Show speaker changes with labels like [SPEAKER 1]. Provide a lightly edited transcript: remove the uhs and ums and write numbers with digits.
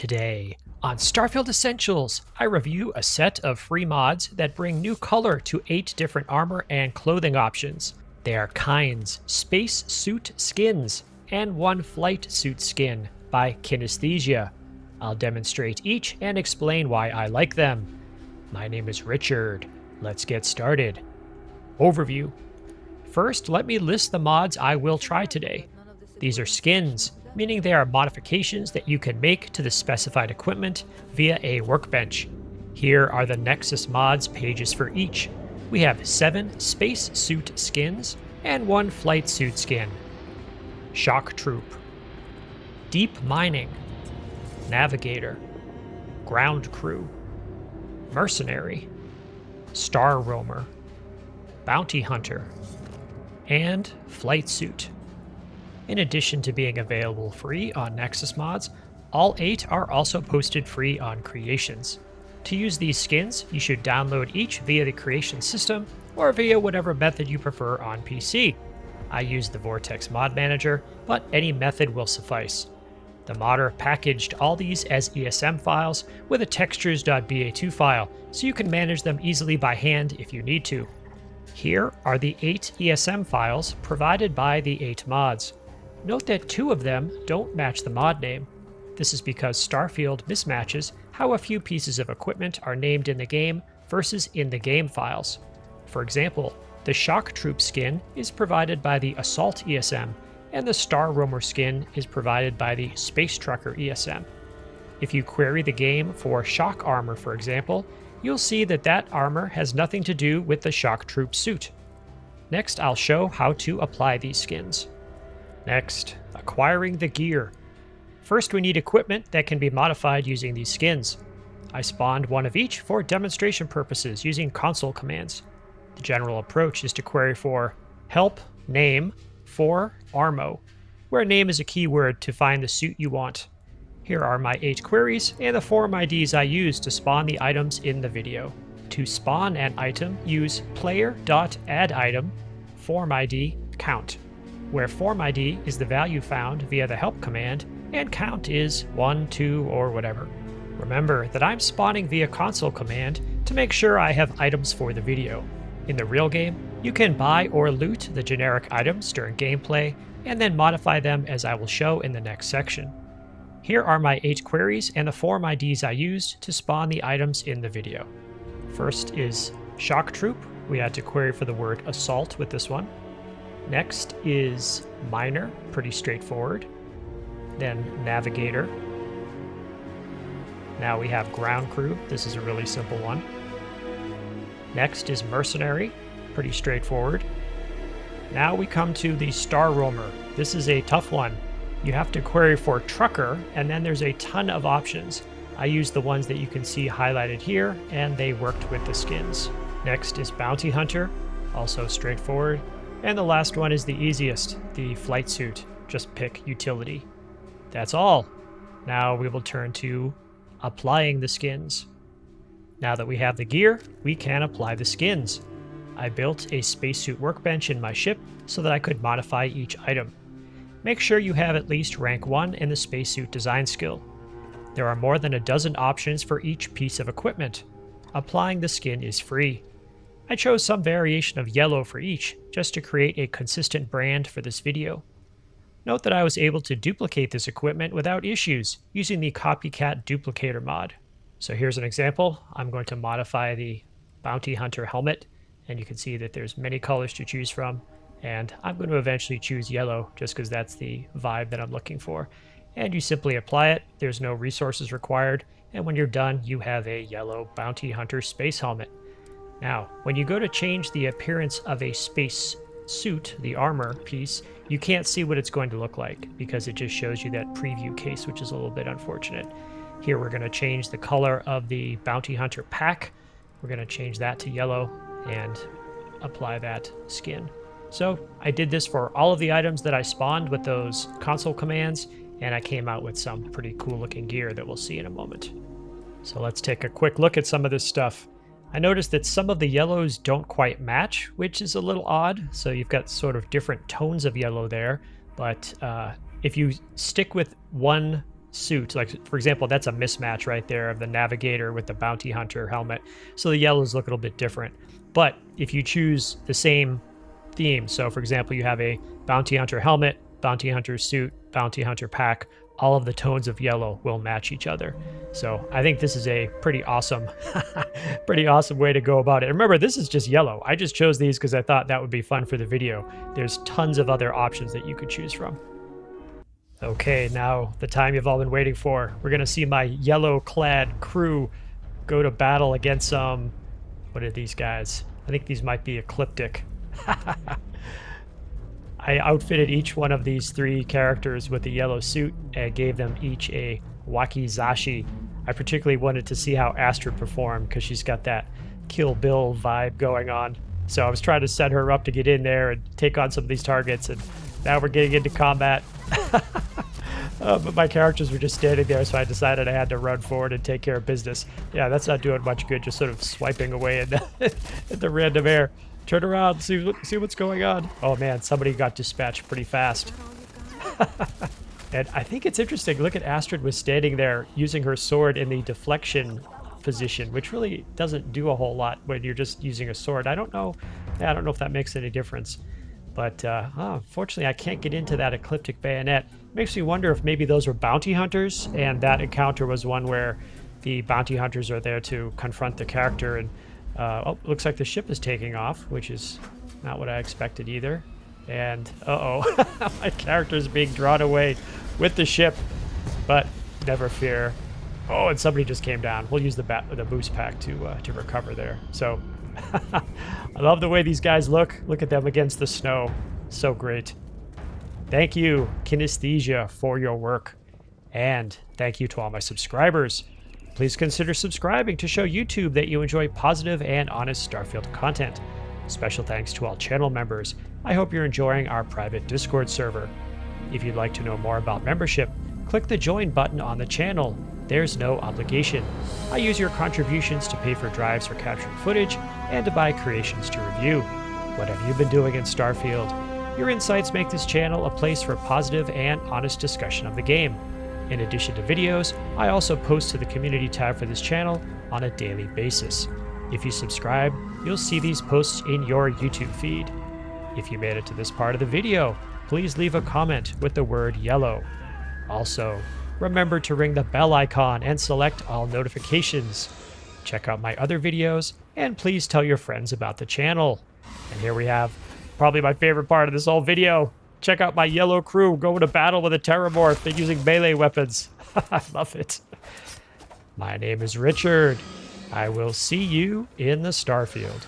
[SPEAKER 1] Today, on Starfield Essentials, I review a set of free mods that bring new color to 8 different armor and clothing options. They are Kine's Space Suit Skins and one Flight Suit Skin by Kinesthesia. I'll demonstrate each and explain why I like them. My name is Richard. Let's get started. Overview. First, let me list the mods I will try today. These are skins, meaning they are modifications that you can make to the specified equipment via a workbench. Here are the Nexus Mods pages for each. We have 7 space suit skins and 1 flight suit skin. Shock Troop, Deep Mining, Navigator, Ground Crew, Mercenary, Star Roamer, Bounty Hunter, and Flight Suit. In addition to being available free on Nexus Mods, all 8 are also posted free on Creations. To use these skins, you should download each via the Creation system or via whatever method you prefer on PC. I use the Vortex Mod Manager, but any method will suffice. The modder packaged all these as ESM files with a textures.ba2 file, so you can manage them easily by hand if you need to. Here are the 8 ESM files provided by the 8 mods. Note that 2 of them don't match the mod name. This is because Starfield mismatches how a few pieces of equipment are named in the game versus in the game files. For example, the Shock Troop skin is provided by the Assault ESM, and the Star Roamer skin is provided by the Space Trucker ESM. If you query the game for Shock Armor, for example, you'll see that that armor has nothing to do with the Shock Troop suit. Next, I'll show how to apply these skins. Next, acquiring the gear. First, we need equipment that can be modified using these skins. I spawned one of each for demonstration purposes using console commands. The general approach is to query for help name for armo, where name is a keyword to find the suit you want. Here are my 8 queries and the form IDs I used to spawn the items in the video. To spawn an item, use player.addItem form ID count, where form ID is the value found via the help command and count is 1, 2, or whatever. Remember that I'm spawning via console command to make sure I have items for the video. In the real game, you can buy or loot the generic items during gameplay and then modify them as I will show in the next section. Here are my 8 queries and the form IDs I used to spawn the items in the video. First is Shock Troop. We had to query for the word Assault with this one. Next is Miner, pretty straightforward. Then Navigator. Now we have Ground Crew. This is a really simple one. Next is Mercenary, pretty straightforward. Now we come to the Star Roamer. This is a tough one. You have to query for Trucker, and then there's a ton of options. I used the ones that you can see highlighted here, and they worked with the skins. Next is Bounty Hunter, also straightforward. And the last one is the easiest, the Flight Suit. Just pick Utility. That's all. Now we will turn to applying the skins. Now that we have the gear, we can apply the skins. I built a spacesuit workbench in my ship so that I could modify each item. Make sure you have at least rank 1 in the spacesuit design skill. There are more than a dozen options for each piece of equipment. Applying the skin is free. I chose some variation of yellow for each, just to create a consistent brand for this video. Note that I was able to duplicate this equipment without issues using the Copycat Duplicator mod. So here's an example. I'm going to modify the Bounty Hunter helmet, and you can see that there's many colors to choose from, and I'm going to eventually choose yellow just because that's the vibe that I'm looking for. And you simply apply it, there's no resources required, and when you're done, you have a yellow Bounty Hunter space helmet. Now, when you go to change the appearance of a space suit, the armor piece, you can't see what it's going to look like because it just shows you that preview case, which is a little bit unfortunate. Here we're going to change the color of the Bounty Hunter pack. We're going to change that to yellow and apply that skin. So I did this for all of the items that I spawned with those console commands, and I came out with some pretty cool looking gear that we'll see in a moment. So let's take a quick look at some of this stuff. I noticed that some of the yellows don't quite match, which is a little odd. So you've got sort of different tones of yellow there, but if you stick with one suit. Like, for example, that's a mismatch right there of the Navigator with the Bounty Hunter helmet. So the yellows look a little bit different. But if you choose the same theme, so for example, you have a Bounty Hunter helmet, Bounty Hunter suit, Bounty Hunter pack, all of the tones of yellow will match each other. So I think this is a pretty awesome, pretty awesome way to go about it. Remember, this is just yellow. I just chose these because I thought that would be fun for the video. There's tons of other options that you could choose from. Okay, now the time you've all been waiting for. We're gonna see my yellow-clad crew go to battle against some, what are these guys? I think these might be ecliptic. I outfitted each one of these 3 characters with a yellow suit and gave them each a Wakizashi. I particularly wanted to see how Astrid performed because she's got that Kill Bill vibe going on. So I was trying to set her up to get in there and take on some of these targets, and now we're getting into combat. But my characters were just standing there, so I decided I had to run forward and take care of business. Yeah, that's not doing much good, just sort of swiping away in the random air. Turn around, see what's going on. Oh man, somebody got dispatched pretty fast. And I think it's interesting. Look at Astrid was standing there using her sword in the deflection position, which really doesn't do a whole lot when you're just using a sword. I don't know if that makes any difference. But unfortunately, I can't get into that ecliptic bayonet. Makes me wonder if maybe those were bounty hunters, and that encounter was one where the bounty hunters are there to confront the character. And oh, looks like the ship is taking off, which is not what I expected either. And uh-oh, my character is being drawn away with the ship, but never fear. Oh, and somebody just came down. We'll use the boost pack to recover there. So I love the way these guys look. Look at them against the snow. So great. Thank you, Kinesthesia, for your work. And thank you to all my subscribers. Please consider subscribing to show YouTube that you enjoy positive and honest Starfield content. Special thanks to all channel members. I hope you're enjoying our private Discord server. If you'd like to know more about membership, click the join button on the channel. There's no obligation. I use your contributions to pay for drives for captured footage and to buy creations to review. What have you been doing in Starfield? Your insights make this channel a place for positive and honest discussion of the game. In addition to videos, I also post to the community tab for this channel on a daily basis. If you subscribe, you'll see these posts in your YouTube feed. If you made it to this part of the video, please leave a comment with the word yellow. Also, remember to ring the bell icon and select all notifications. Check out my other videos, and please tell your friends about the channel. And here we have probably my favorite part of this whole video. Check out my yellow crew going to battle with a terrormorph and using melee weapons. I love it. My name is Richard. I will see you in the Starfield.